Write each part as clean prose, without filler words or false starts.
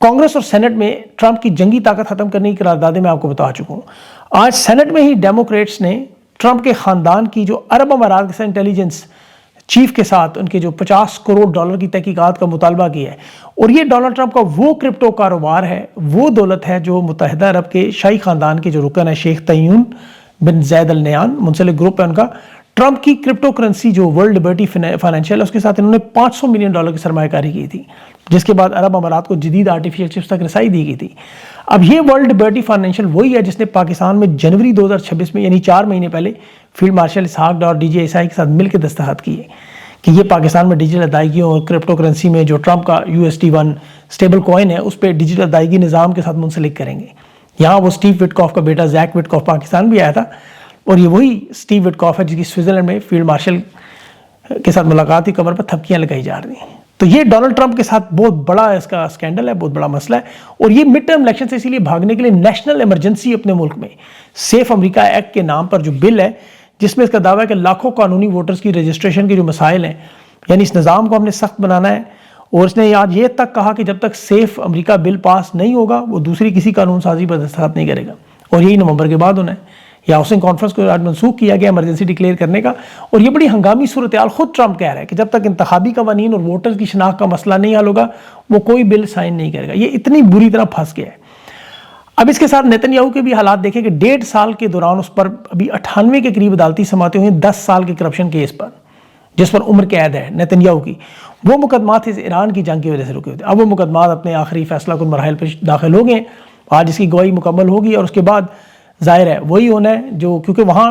کانگریس اور سینٹ میں ٹرمپ کی جنگی طاقت ختم کرنے کی قراردادیں میں آپ کو بتا چکا ہوں. آج سینٹ میں ہی ڈیموکریٹس نے ٹرمپ کے خاندان کی جو عرب امارات کے انٹیلیجنس چیف کے ساتھ ان کے جو $50 کروڑ کی تحقیقات کا مطالبہ کیا ہے. اور یہ ڈونلڈ ٹرمپ کا وہ کرپٹو کاروبار ہے، وہ دولت ہے جو متحدہ عرب کے شاہی خاندان کے جو رکن ہے شیخ تیمون بن زید النہیان منسلک گروپ ہے ان کا. ٹرمپ کی کرپٹو کرنسی جو ورلڈ لبرٹی فائنینشیل ہے اس کے ساتھ انہوں نے $500 ملین کی سرمایہ کاری کی تھی، جس کے بعد عرب امارات کو جدید آرٹیفیشل چپس تک رسائی دی گئی تھی. اب یہ ورلڈ لبرٹی فائنینشیل وہی ہے جس نے پاکستان میں جنوری 2026 میں یعنی 4 مہینے پہلے field marshal Ishaq Dar DJSI کے ساتھ مل کے دستخط کیے کہ یہ پاکستان میں ڈیجیٹل ادائیگیوں اور کرپٹو کرنسی میں جو ٹرمپ کا USD1 اسٹیبل کوائن ہے اس پہ ڈیجیٹل ادائیگی نظام کے ساتھ منسلک کریں گے. یہاں وہ سٹیو وٹکاف کا بیٹا زیک وٹکاف پاکستان بھی آیا تھا، اور یہ وہی سٹیو وٹکاف ہے جس کی سوئٹزرلینڈ میں فیلڈ مارشل کے ساتھ ملاقات کی کمر پر تھپکیاں لگائی جا رہی ہیں. تو یہ ڈونلڈ ٹرمپ کے ساتھ بہت بڑا اس کا اسکینڈل ہے، بہت بڑا مسئلہ ہے. اور یہ مڈ ٹرم الیکشن سے اسی لیے بھاگنے کے لیے نیشنل ایمرجنسی اپنے ملک میں سیف امریکہ ایکٹ کے نام پر جو بل ہے جس میں اس کا دعویٰ ہے کہ لاکھوں قانونی ووٹرز کی رجسٹریشن کے جو مسائل ہیں، یعنی اس نظام کو ہم نے سخت بنانا ہے. اور اس نے آج یہ تک کہا کہ جب تک سیف امریکہ بل پاس نہیں ہوگا وہ دوسری کسی قانون سازی پر دستخط نہیں کرے گا، اور یہی نومبر کے بعد ہونا ہے. یا ہاؤسنگ کانفرنس کو آج منسوخ کیا گیا ایمرجنسی ڈکلیئر کرنے کا. اور یہ بڑی ہنگامی صورتحال خود ٹرمپ کہہ رہا ہے کہ جب تک انتخابی قوانین اور ووٹر کی شناخت کا مسئلہ نہیں حل ہوگا وہ کوئی بل سائن نہیں کرے گا. یہ اتنی بری طرح پھنس گیا ہے. اب اس کے ساتھ نیتن یاہو کے بھی حالات دیکھیں کہ 1.5 سال کے دوران اس پر ابھی 98 کے قریب عدالتی سماعتیں ہوئی 10 سال کے کرپشن کیس پر، جس پر عمر قید ہے نیتن یاہو کی. وہ مقدمات ایران کی جنگ کی وجہ سے رکے ہوتے. اب وہ مقدمات اپنے آخری فیصلہ کن مراحل پر داخل ہو گئے. آج اس کی گواہی مکمل ہوگی اور اس کے بعد ظاہر ہے وہی ہونا ہے جو، کیونکہ وہاں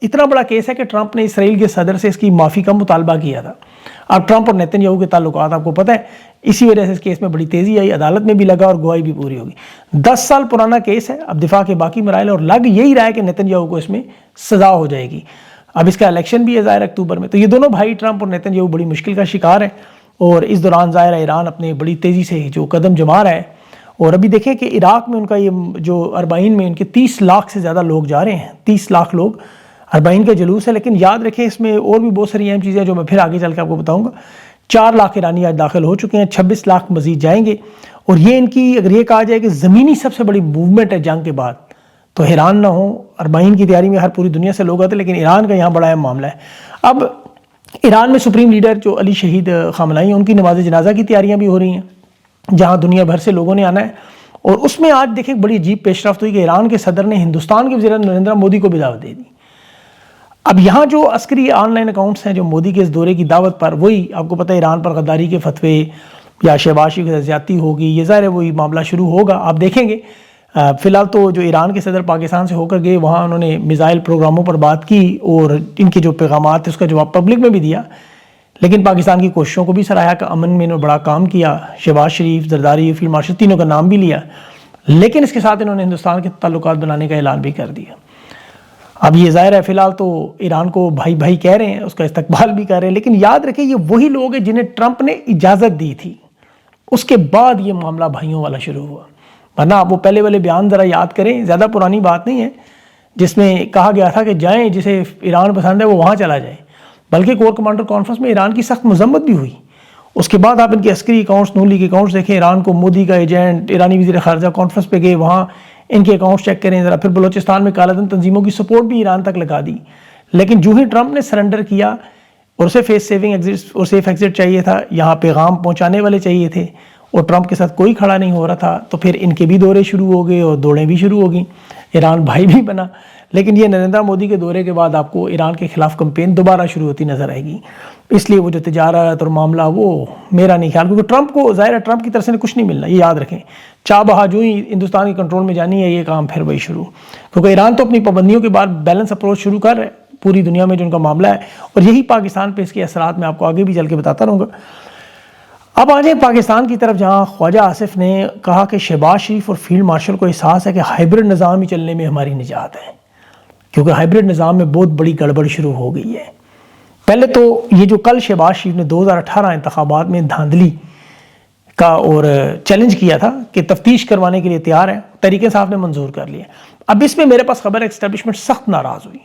اتنا بڑا کیس ہے کہ ٹرمپ نے اسرائیل کے صدر سے اس کی معافی کا مطالبہ کیا تھا. اب ٹرمپ اور نیتن یاہو کے تعلقات آپ کو پتہ ہے، اسی وجہ سے اس کیس میں بڑی تیزی آئی، عدالت میں بھی لگا اور گواہی بھی پوری ہوگی. 10 سال پرانا کیس ہے. اب دفاع کے باقی مراحل اور لگ یہی رہا ہے کہ نیتن یاہو کو اس میں سزا ہو جائے گی. اب اس کا الیکشن بھی ہے ظاہر اکتوبر میں. تو یہ دونوں بھائی ٹرمپ اور نیتن یاہو بڑی مشکل کا شکار ہیں، اور اس دوران ظاہر ہے ایران اپنے بڑی تیزی سے جو قدم جما رہا ہے. اور ابھی دیکھیں کہ عراق میں ان کا یہ جو اربعین میں ان کے 30 لاکھ سے زیادہ لوگ جا رہے ہیں، 30 لاکھ لوگ اربعین کا جلوس ہے. لیکن یاد رکھیں اس میں اور بھی بہت ساری اہم چیزیں جو میں پھر آگے چل کے آپ کو بتاؤں گا. 4 لاکھ ایرانی آج داخل ہو چکے ہیں، 26 لاکھ مزید جائیں گے. اور یہ ان کی اگر یہ کہا جائے کہ زمینی سب سے بڑی موومنٹ ہے جنگ کے بعد، تو حیران نہ ہو. اربعین کی تیاری میں ہر پوری دنیا سے لوگ آتے ہیں، لیکن ایران کا یہاں بڑا اہم معاملہ ہے. اب ایران میں سپریم لیڈر جو علی شہید خامنہئی ہیں ان کی نماز جنازہ کی تیاریاں بھی ہو رہی ہیں، جہاں دنیا بھر سے لوگوں نے آنا ہے. اور اس میں آج دیکھیں بڑی عجیب پیش رفت ہوئی کہ ایران کے صدر نے ہندوستان کے وزیر نریندر مودی کو بھی دعوت دے دی. اب یہاں جو عسکری آن لائن اکاؤنٹس ہیں جو مودی کے اس دورے کی دعوت پر، وہی آپ کو پتہ ہے ایران پر غداری کے فتوے یا شہباز شریف کی زیادتی ہوگی، یہ ظاہر ہے وہی معاملہ شروع ہوگا. آپ دیکھیں گے فی الحال تو جو ایران کے صدر پاکستان سے ہو کر گئے وہاں انہوں نے میزائل پروگراموں پر بات کی اور ان کے جو پیغامات اس کا جواب پبلک میں بھی دیا، لیکن پاکستان کی کوششوں کو بھی سراہا کہ امن میں انہوں نے بڑا کام کیا. شہباز شریف، زرداری، فیلڈ مارشل تینوں کا نام بھی لیا، لیکن اس کے ساتھ انہوں نے ہندوستان کے تعلقات بنانے کا اعلان بھی کر دیا. اب یہ ظاہر ہے فی الحال تو ایران کو بھائی بھائی کہہ رہے ہیں، اس کا استقبال بھی کر رہے ہیں، لیکن یاد رکھیں یہ وہی لوگ ہیں جنہیں ٹرمپ نے اجازت دی تھی. اس کے بعد یہ معاملہ بھائیوں والا شروع ہوا. ورنہ آپ وہ پہلے والے بیان ذرا یاد کریں، زیادہ پرانی بات نہیں ہے، جس میں کہا گیا تھا کہ جائیں جسے ایران پسند ہے وہ وہاں چلا جائے. بلکہ کور کمانڈر کانفرنس میں ایران کی سخت مذمت بھی ہوئی. اس کے بعد آپ ان کے عسکری اکاؤنٹس، نون لیگ اکاؤنٹس دیکھیں، ایران کو مودی کا ایجنٹ، ایرانی وزیر خارجہ کانفرنس پہ گئے، وہاں ان کے اکاؤنٹس چیک کریں ذرا. پھر بلوچستان میں کالا دن تنظیموں کی سپورٹ بھی ایران تک لگا دی. لیکن جو ہی ٹرمپ نے سرنڈر کیا اور اسے فیس سیونگ ایگزٹ اور سیف ایگزٹ چاہیے تھا، یہاں پیغام پہنچانے والے چاہیے تھے، اور ٹرمپ کے ساتھ کوئی کھڑا نہیں ہو رہا تھا، تو پھر ان کے بھی دورے شروع ہو گئے اور دوڑیں بھی شروع ہو گئیں. ایران بھائی بھی بنا. لیکن یہ نریندر مودی کے دورے کے بعد آپ کو ایران کے خلاف کمپین دوبارہ شروع ہوتی نظر آئے گی. اس لیے وہ جو تجارت اور معاملہ وہ میرا نہیں خیال، کیونکہ ٹرمپ کو ظاہر ہے ٹرمپ کی طرف سے کچھ نہیں ملنا، یہ یاد رکھیں. چاہ بہا جو ہی ہندوستان کے کنٹرول میں جانی ہے یہ کام پھر وہی شروع، کیونکہ ایران تو اپنی پابندیوں کے بعد بیلنس اپروچ شروع کر رہے ہیں پوری دنیا میں جو ان کا معاملہ ہے، اور یہی پاکستان پہ اس کے اثرات میں آپ کو آگے بھی چل کے بتاتا رہوں گا. اب آ جائیں پاکستان کی طرف، جہاں خواجہ آصف نے کہا کہ شہباز شریف اور فیلڈ مارشل کو احساس ہے کہ ہائبرڈ نظام ہی چلنے میں ہماری نجات ہے، کیونکہ ہائبرڈ نظام میں بہت بڑی گڑبڑ شروع ہو گئی ہے. پہلے تو یہ جو کل شہباز شریف نے 2018 انتخابات میں دھاندلی کا اور چیلنج کیا تھا کہ تفتیش کروانے کے لیے تیار ہے، تحریک انصاف نے منظور کر لیا. اب اس میں میرے پاس خبر ہے اسٹیبلشمنٹ سخت ناراض ہوئی،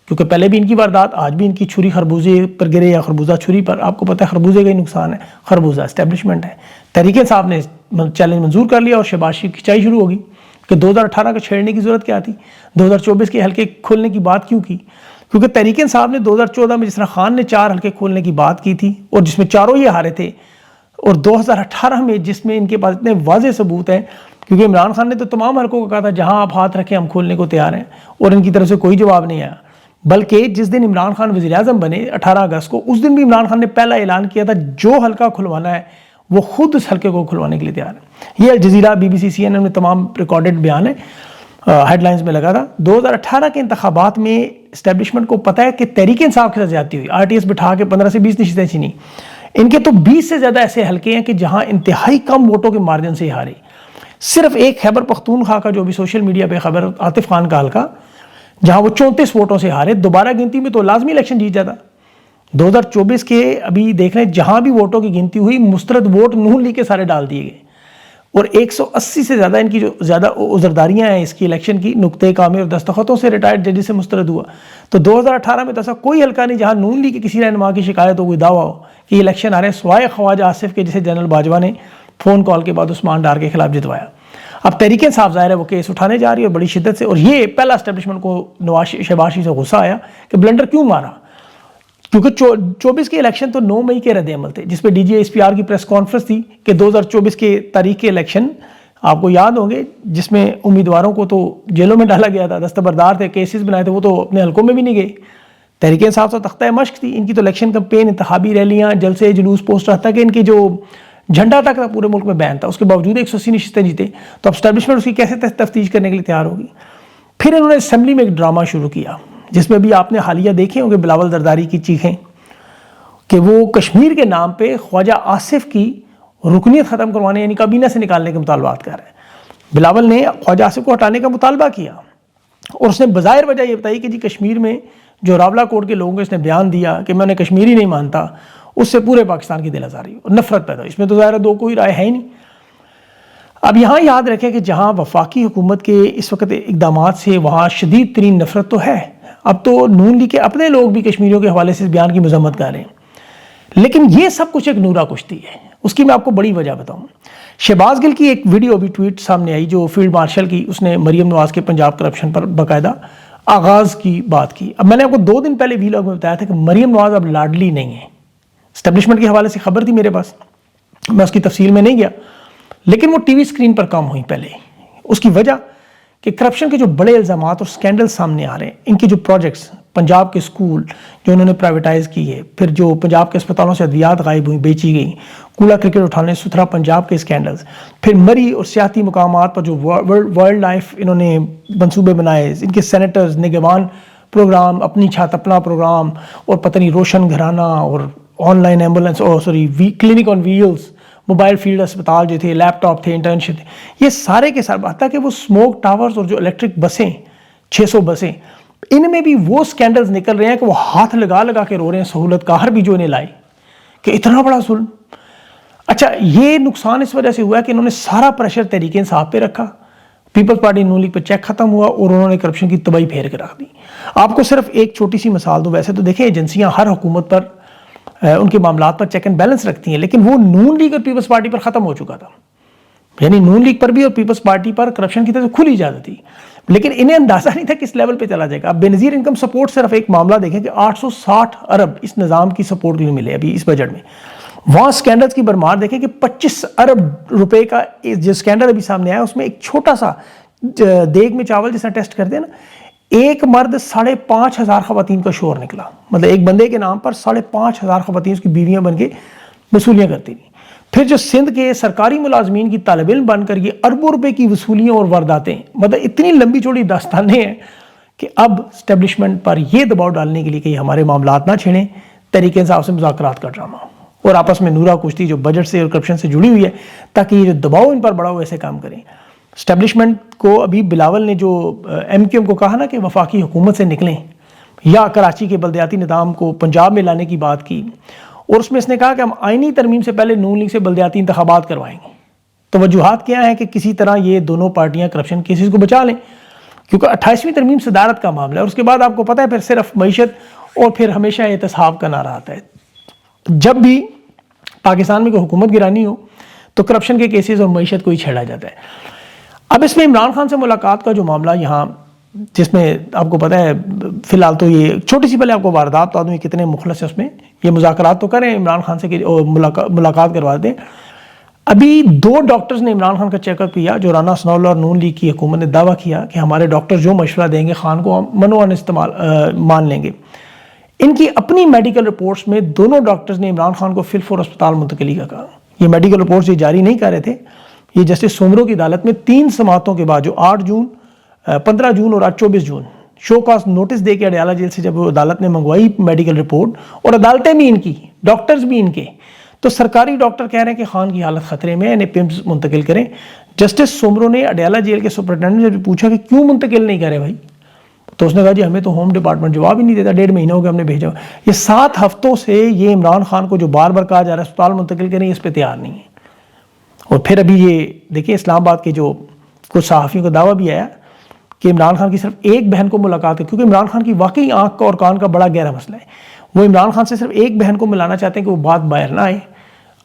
کیونکہ پہلے بھی ان کی واردات، آج بھی ان کی چھری خربوزے پر گرے یا خربوزہ چھری پر. آپ کو پتہ ہے خربوزے کا ہی نقصان ہے، خربوزہ اسٹیبلشمنٹ ہے. تحریک انصاف نے چیلنج منظور کر لیا اور شہباز شریف کی کھینچائی شروع ہوگی کہ 2018 کو چھیڑنے کی ضرورت کیا تھی، 2024 کے حلقے کھولنے کی بات کیوں کی. کیونکہ تحریک انصاف نے 2014 میں جس طرح خان نے 4 حلقے کھولنے کی بات کی تھی اور جس میں چاروں ہی ہارے تھے، اور 2018 میں جس میں ان کے پاس اتنے واضح ثبوت ہیں، کیونکہ عمران خان نے تو تمام حلقوں کو کہا تھا جہاں آپ ہاتھ رکھیں ہم کھولنے کو تیار ہیں، اور ان کی طرف سے کوئی جواب نہیں آیا. بلکہ جس دن عمران خان وزیر اعظم بنے 18 اگست کو، اس دن بھی عمران خان نے پہلا اعلان کیا تھا جو حلقہ کھلوانا ہے وہ خود اس حلقے کو کھلوانے کے لیے تیار ہے. یہ الجزیرہ، BBC، CNN میں تمام ریکارڈڈ بیان ہے، ہیڈ لائنز میں لگا تھا. 2018 کے انتخابات میں اسٹیبلشمنٹ کو پتہ ہے کہ تحریک انصاف کے ساتھ زیادتی ہوئی، RTS بٹھا کے 15 سے 20 نشستیں چھینی. ان کے تو 20 سے زیادہ ایسے حلقے ہیں کہ جہاں انتہائی کم ووٹوں کے مارجن سے ہارے. صرف ایک خیبر پختونخوا کا جو بھی سوشل میڈیا پہ خبر، عاطف خان کا حلقہ، جہاں وہ 34 ووٹوں سے ہارے. دوبارہ گنتی میں تو لازمی الیکشن جیت جاتا. 2024 کے ابھی دیکھ رہے ہیں جہاں بھی ووٹوں کی گنتی ہوئی، مسترد ووٹ نون لیگ کے سارے ڈال دیے گئے، اور 180 سے زیادہ ان کی جو زیادہ عذرداریاں ہیں اس کی الیکشن کی، نقطۂ کامی اور دستخطوں سے ریٹائرڈ ججز سے مسترد ہوا. تو 2018 میں تو ایسا کوئی حلقہ نہیں جہاں نون لیگ کے کسی رہنما کی شکایت ہو، کوئی دعویٰ ہو کہ یہ الیکشن آ رہے ہیں، سوائے خواجہ آصف کے جسے جنرل باجوہ نے فون کال کے بعد عثمان ڈار کے خلاف جتوایا. اب تحریک انصاف ظاہر ہے وہ کیس اٹھانے جا رہی ہے اور بڑی شدت سے. اور یہ پہلا اسٹیبلشمنٹ کو شہباز شریف سے غصہ آیا کہ بلنڈر کیوں مارا، کیونکہ 24 کے الیکشن تو 9 مئی کے رد عمل تھے، جس پہ DGA-SPR کی پریس کانفرنس تھی کہ 2024 کے تاریخ کے الیکشن آپ کو یاد ہوں گے، جس میں امیدواروں کو تو جیلوں میں ڈالا گیا تھا، دستبردار تھے، کیسز بنائے تھے، وہ تو اپنے حلقوں میں بھی نہیں گئے. تحریک انصاف تو تختہ مشق تھی، ان کی تو الیکشن کمپین، انتخابی ریلیاں، جلسے، جلوس، پوسٹر، حتیٰ کہ ان کی جو جھنڈا تک تھا پورے ملک میں بین تھا، اس کے باوجود 180 نشستیں جیتے. تو اب اسٹیبلشمنٹ اس کی کیسے تفتیش کرنے کے لیے تیار ہوگی. پھر انہوں نے اسمبلی میں ایک ڈرامہ شروع کیا جس میں بھی آپ نے حالیہ دیکھے ہوں گے بلاول زرداری کی چیخیں کہ وہ کشمیر کے نام پہ خواجہ آصف کی رکنیت ختم کروانے یعنی کابینہ سے نکالنے کے مطالبات کر رہے ہیں. بلاول نے خواجہ آصف کو ہٹانے کا مطالبہ کیا اور اس نے بظاہر وجہ یہ بتائی کہ جی کشمیر میں جو راولہ کوٹ کے لوگوں کو اس نے بیان دیا کہ میں انہیں کشمیری نہیں مانتا، اس سے پورے پاکستان کی دل آزاری اور نفرت پیدا ہوئی. اس میں تو ظاہر دو کوئی رائے ہے ہی نہیں. اب یہاں یاد رکھیں کہ جہاں وفاقی حکومت کے اس وقت اقدامات سے وہاں شدید ترین نفرت تو ہے. اب تو نون لیگ کے اپنے لوگ بھی کشمیریوں کے حوالے سے اس بیان کی مذمت کر رہے ہیں. لیکن یہ سب کچھ ایک نورا کشتی ہے. اس کی میں آپ کو بڑی وجہ بتاؤں. شہباز گل کی ایک ویڈیو ابھی ٹویٹ سامنے آئی جو فیلڈ مارشل کی، اس نے مریم نواز کے پنجاب کرپشن پر باقاعدہ آغاز کی بات کی. اب میں نے آپ کو 2 دن پہلے ویلاگ میں بتایا تھا کہ مریم نواز اب لاڈلی نہیں ہے. اسٹیبلشمنٹ کے حوالے سے خبر تھی میرے پاس، میں اس کی تفصیل میں نہیں گیا، لیکن وہ ٹی وی اسکرین پر کم ہوئی پہلے. اس کی وجہ کہ کرپشن کے جو بڑے الزامات اور سکینڈل سامنے آ رہے ہیں، ان کے جو پروجیکٹس، پنجاب کے اسکول جو انہوں نے پرائیویٹائز کیے، پھر جو پنجاب کے اسپتالوں سے ادویات غائب ہوئیں، بیچی گئیں، کوڑا کرکٹ اٹھانے، ستھرا پنجاب کے سکینڈلز، پھر مری اور سیاحتی مقامات پر جو وائلڈ لائف انہوں نے منصوبے بنائے، ان کے سینیٹرز، نگہبان پروگرام، اپنی چھت اپنا پروگرام، اور پتہ نہیں روشن گھرانہ اور online ambulance clinic on wheels, mobile field اسپتال جو تھے، لیپ ٹاپ تھے، انٹرنشپ تھے، یہ سارے کے ساتھ حتیٰ کہ وہ اسموک ٹاورز اور جو الیکٹرک بسیں 600 بسیں، ان میں بھی وہ سکینڈلز نکل رہے ہیں کہ وہ ہاتھ لگا لگا کے رو رہے ہیں سہولت کار بھی جو انہیں لائی کہ اتنا بڑا ظلم. اچھا یہ نقصان اس وجہ سے ہوا ہے کہ انہوں نے سارا پریشر تحریک انصاف پہ رکھا، پیپلز پارٹی نون لیگ پہ چیک ختم ہوا اور انہوں نے کرپشن کی تباہی پھیر کے رکھ دی. آپ کو صرف ایک چھوٹی سی مثال دوں. ویسے تو دیکھیں ایجنسیاں ہر حکومت پر ان کے معاملات پر چیک اینڈ بیلنس رکھتی ہیں، لیکن وہ نون لیگ اور پیپلز پارٹی پر ختم ہو چکا تھا. یعنی نون لیگ پر بھی اور پیپلز پارٹی پر کرپشن کی طرف سے کھلی اجازت تھی، لیکن انہیں اندازہ نہیں تھا کس لیول پہ چلا جائے گا. اب بے نظیر انکم سپورٹ، صرف ایک معاملہ دیکھیں کہ 860 ارب اس نظام کی سپورٹ کے لیے ملے ابھی اس بجٹ میں. وہاں سکینڈلز کی برمار دیکھیں کہ 25 ارب روپے کا جو سکینڈل ابھی سامنے آیا، اس میں ایک چھوٹا سا دیگ میں چاول جس طرح ٹیسٹ کرتے ہیں نا، ایک مرد 5,500 خواتین کا شور نکلا. مطلب ایک بندے کے نام پر 5,500 خواتین اس کی بیویاں بن کے وصولیاں کرتی تھیں. پھر جو سندھ کے سرکاری ملازمین کی طالب علم بن کر یہ اربوں روپے کی وصولیاں اور وارداتیں، مطلب اتنی لمبی چوڑی داستانیں ہیں کہ اب اسٹیبلشمنٹ پر یہ دباؤ ڈالنے کے لیے کہ ہمارے معاملات نہ چھڑیں، تحریک انصاف سے مذاکرات کا ڈرامہ اور آپس میں نورا کشتی جو بجٹ سے اور کرپشن سے جڑی ہوئی ہے، تاکہ یہ جو دباؤ ان پر بڑا ہو ایسے کام کریں. اسٹیبلشمنٹ کو ابھی بلاول نے جو MQM کو کہا نا کہ وفاقی حکومت سے نکلیں یا کراچی کے بلدیاتی نظام کو پنجاب میں لانے کی بات کی، اور اس میں اس نے کہا کہ ہم آئینی ترمیم سے پہلے نون لیگ سے بلدیاتی انتخابات کروائیں گے. تو وجوہات کیا ہیں کہ کسی طرح یہ دونوں پارٹیاں کرپشن کیسز کو بچا لیں. کیونکہ 28ویں ترمیم صدارت کا معاملہ ہے، اور اس کے بعد آپ کو پتہ ہے پھر صرف معیشت اور پھر ہمیشہ احتساب کا نعرہ آتا ہے. جب بھی پاکستان میں کوئی حکومت گرانی ہو تو کرپشن کے کیسز اور معیشت کو ہی چھیڑا جاتا ہے. اب اس میں عمران خان سے ملاقات کا جو معاملہ یہاں، جس میں آپ کو پتہ ہے فی الحال تو یہ چھوٹی سی پہلے آپ کو واردات بتا دوں یہ کتنے مخلص ہے اس میں. یہ مذاکرات تو کریں عمران خان سے کہ ملاقات کروا دیں. ابھی 2 ڈاکٹرز نے عمران خان کا چیک اپ کیا، جو رانا ثناء اللہ اور نون لیگ کی حکومت نے دعویٰ کیا کہ ہمارے ڈاکٹر جو مشورہ دیں گے خان کو منوان مان لیں گے. ان کی اپنی میڈیکل رپورٹس میں دونوں ڈاکٹرز نے عمران خان کو فی الفور اسپتال منتقلی کا کہا. یہ میڈیکل رپورٹس یہ جاری نہیں کر رہے تھے، یہ جسٹس سومرو کی عدالت میں 3 سماعتوں کے بعد جو 8 جون 15 جون اور آج 24 جون شو کاز نوٹس دے کے اڈیالہ جیل سے جب عدالت نے منگوائی میڈیکل رپورٹ، اور عدالتیں بھی ان کی، ڈاکٹرز بھی ان کے، تو سرکاری ڈاکٹر کہہ رہے ہیں کہ خان کی حالت خطرے میں ہے، انہیں پمز منتقل کریں. جسٹس سومرو نے اڈیالہ جیل کے سپرنٹینڈنٹ سے پوچھا کہ کیوں منتقل نہیں کرے بھائی، تو اس نے کہا جی ہمیں تو ہوم ڈپارٹمنٹ جواب ہی نہیں دیتا، 1.5 مہینہ ہو گیا ہم نے بھیجا. یہ 7 ہفتوں سے یہ عمران خان کو جو بار بار کہا جا رہا ہے اسپتال منتقل کریں، اس پہ تیار نہیں ہے. اور پھر ابھی یہ دیکھیں اسلام آباد کے جو کچھ صحافیوں کا دعویٰ بھی آیا کہ عمران خان کی صرف ایک بہن کو ملاقات ہے، کیونکہ عمران خان کی واقعی آنکھ کا اور کان کا بڑا گہرا مسئلہ ہے. وہ عمران خان سے صرف ایک بہن کو ملانا چاہتے ہیں کہ وہ بات باہر نہ آئے.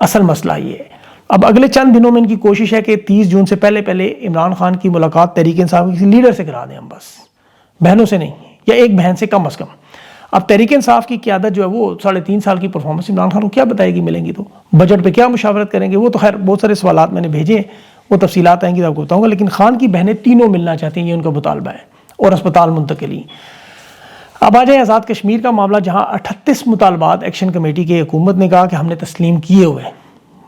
اصل مسئلہ یہ ہے. اب اگلے چند دنوں میں ان کی کوشش ہے کہ 30 جون سے پہلے عمران خان کی ملاقات تحریک انصاف کے کسی لیڈر سے کرا دیں ہم، بس بہنوں سے نہیں، یا ایک بہن سے کم از کم. اب تحریک انصاف کی قیادت جو ہے وہ 3.5 سال کی پرفارمنس عمران خان کو کیا بتائے گی ملیں گی، تو بجٹ پہ کیا مشاورت کریں گے. وہ تو خیر بہت سارے سوالات میں نے بھیجے ہیں، وہ تفصیلات آئیں گی تو آپ کو بتاؤں گا. لیکن خان کی بہنیں تینوں ملنا چاہتی ہیں، یہ ان کا مطالبہ ہے، اور اسپتال منتقلی. اب آ جائیں آزاد کشمیر کا معاملہ، جہاں 38 مطالبات ایکشن کمیٹی کی حکومت نے کہا کہ ہم نے تسلیم کیے ہوئے.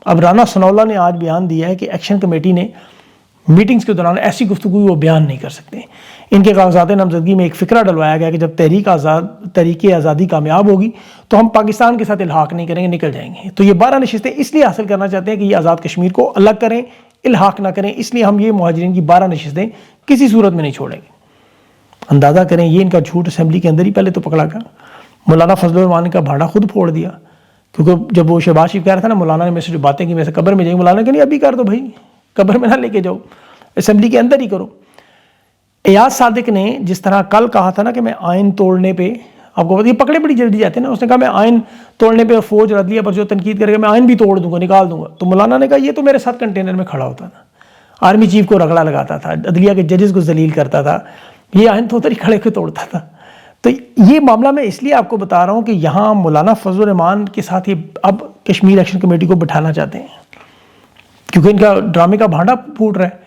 اب رانا ثناء اللہ نے آج بیان دیا ہے کہ ایکشن کمیٹی نے میٹنگز کے دوران ایسی گفتگو وہ بیان نہیں کر سکتے. ان کے کاغذات نامزدگی میں ایک فکرہ ڈلوایا گیا کہ جب تحریک آزادی کامیاب ہوگی تو ہم پاکستان کے ساتھ الحاق نہیں کریں گے، نکل جائیں گے. تو یہ 12 نشستیں اس لیے حاصل کرنا چاہتے ہیں کہ یہ آزاد کشمیر کو الگ کریں، الحاق نہ کریں، اس لیے ہم یہ مہاجرین کی 12 نشستیں کسی صورت میں نہیں چھوڑیں گے. اندازہ کریں یہ ان کا جھوٹ اسمبلی کے اندر ہی پہلے تو پکڑا گیا. مولانا فضل الرحمان کا بھاڑا خود پھوڑ دیا، کیونکہ جب وہ شہباز شریف کہہ رہا تھا نا مولانا نے میں سے جو باتیں کی میں سے قبر میں جائیں، مولانا کہ نہیں ابھی کر دو بھائی، قبر میں نہ لے کے جاؤ، اسمبلی کے اندر ہی کرو. ایاز صادق نے جس طرح کل کہا تھا نا کہ میں آئین توڑنے پہ، آپ کو یہ پکڑے بڑی جلدی جاتے ہیں نا، اس نے کہا میں آئین توڑنے پہ فوج عدلیہ پر جو تنقید کرے گا میں آئین بھی توڑ دوں گا، نکال دوں گا. تو مولانا نے کہا یہ تو میرے ساتھ کنٹینر میں کھڑا ہوتا تھا، آرمی چیف کو رگڑا لگاتا تھا، عدلیہ کے ججز کو ذلیل کرتا تھا، یہ آئین تو ادھر ہی کھڑے کے توڑتا تھا. تو یہ معاملہ میں اس لیے آپ کو بتا رہا ہوں کہ یہاں مولانا فضل الرحمان کے ساتھ یہ اب کشمیر ایکشن کمیٹی کو بٹھانا چاہتے ہیں، کیونکہ ان کا ڈرامے کا بھانڈا پھوٹ رہا ہے.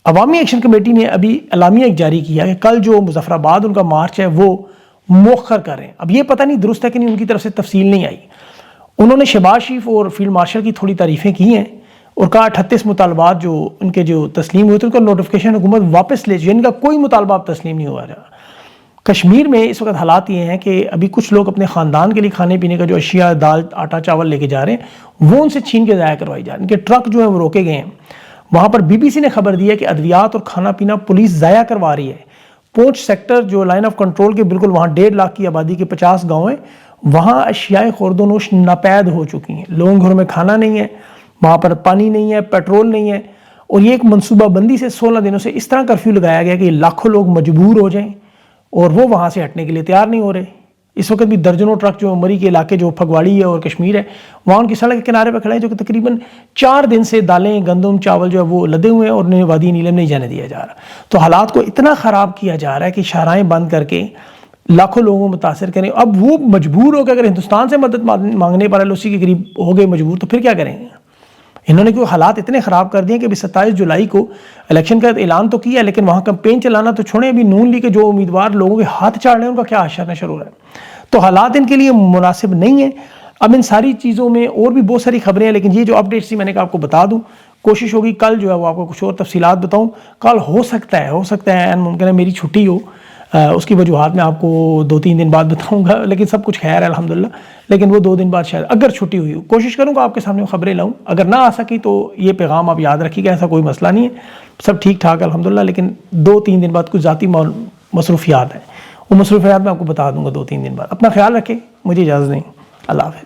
عوامی ایکشن کمیٹی نے ابھی اعلامیہ ایک جاری کیا کہ کل جو مظفر آباد ان کا مارچ ہے وہ مؤخر کر رہے ہیں. اب یہ پتہ نہیں درست ہے کہ نہیں، ان کی طرف سے تفصیل نہیں آئی. انہوں نے شہباز شریف اور فیلڈ مارشل کی تھوڑی تعریفیں کی ہیں اور کہا 38 مطالبات جو ان کے جو تسلیم ہوئے تھے ان کا نوٹیفیکیشن حکومت واپس لے جائے، ان کا کوئی مطالبہ اب تسلیم نہیں ہوا رہا. کشمیر میں اس وقت حالات یہ ہیں کہ ابھی کچھ لوگ اپنے خاندان کے لیے کھانے پینے کا جو اشیاء دال آٹا چاول لے کے جا رہے ہیں وہ ان سے چھین کے ضائع کروائی جا رہی ہیں. ان کے ٹرک جو ہیں وہ روکے گئے ہیں. وہاں پر بی بی سی نے خبر دی ہے کہ ادویات اور کھانا پینا پولیس ضائع کروا رہی ہے. پونچھ سیکٹر جو لائن آف کنٹرول کے بالکل وہاں 1.5 لاکھ کی آبادی کے 50 گاؤں ہیں، وہاں اشیاء خورد و نوش ناپید ہو چکی ہیں. لوگوں کے گھروں میں کھانا نہیں ہے، وہاں پر پانی نہیں ہے، پیٹرول نہیں ہے. اور یہ ایک منصوبہ بندی سے 16 دنوں سے اس طرح کرفیو لگایا گیا کہ لاکھوں لوگ مجبور ہو جائیں اور وہ وہاں سے ہٹنے کے لیے تیار نہیں ہو رہے. اس وقت بھی درجنوں ٹرک جو مری کے علاقے جو پھگواڑی ہے اور کشمیر ہے وہاں ان کی سڑک کے کنارے پہ کھڑے ہیں، جو کہ تقریباً 4 دن سے دالیں گندم چاول جو ہے وہ لدے ہوئے ہیں اور انہیں وادی نیلم نہیں جانے دیا جا رہا. تو حالات کو اتنا خراب کیا جا رہا ہے کہ شاہراہیں بند کر کے لاکھوں لوگوں کو متاثر کریں. اب وہ مجبور ہو کے اگر ہندوستان سے مدد مانگنے پر ایل او سی کے قریب ہو گئے مجبور، تو پھر کیا کریں گے؟ انہوں نے کیوں حالات اتنے خراب کر دیے کہ 27 جولائی کو الیکشن کا اعلان تو کیا، لیکن وہاں کمپین چلانا تو چھوڑیں، ابھی نون لیگ کے جو امیدوار لوگوں کے ہاتھ چاڑ رہے ہیں ان کا کیا حشر نشر ہو رہا ہے. تو حالات ان کے لیے مناسب نہیں ہیں. اب ان ساری چیزوں میں اور بھی بہت ساری خبریں ہیں، لیکن یہ جو اپڈیٹس تھی میں نے کہا آپ کو بتا دوں. کوشش ہوگی کل جو ہے وہ آپ کو کچھ اور تفصیلات بتاؤں. کل ہو سکتا ہے ممکن ہے میری چھٹی ہو، اس کی وجوہات میں آپ کو 2-3 دن بعد بتاؤں گا، لیکن سب کچھ خیر ہے الحمدللہ. لیکن وہ 2 دن بعد شاید اگر چھٹی ہوئی ہو کوشش کروں گا آپ کے سامنے خبریں لاؤں. اگر نہ آ سکی تو یہ پیغام آپ یاد رکھیے گا، ایسا کوئی مسئلہ نہیں ہے، سب ٹھیک ٹھاک الحمدللہ. لیکن 2-3 دن بعد کچھ ذاتی مصروفیات ہیں، وہ مصروفیات میں آپ کو بتا دوں گا 2-3 دن بعد. اپنا خیال رکھیں، مجھے اجازت نہیں. اللہ حافظ.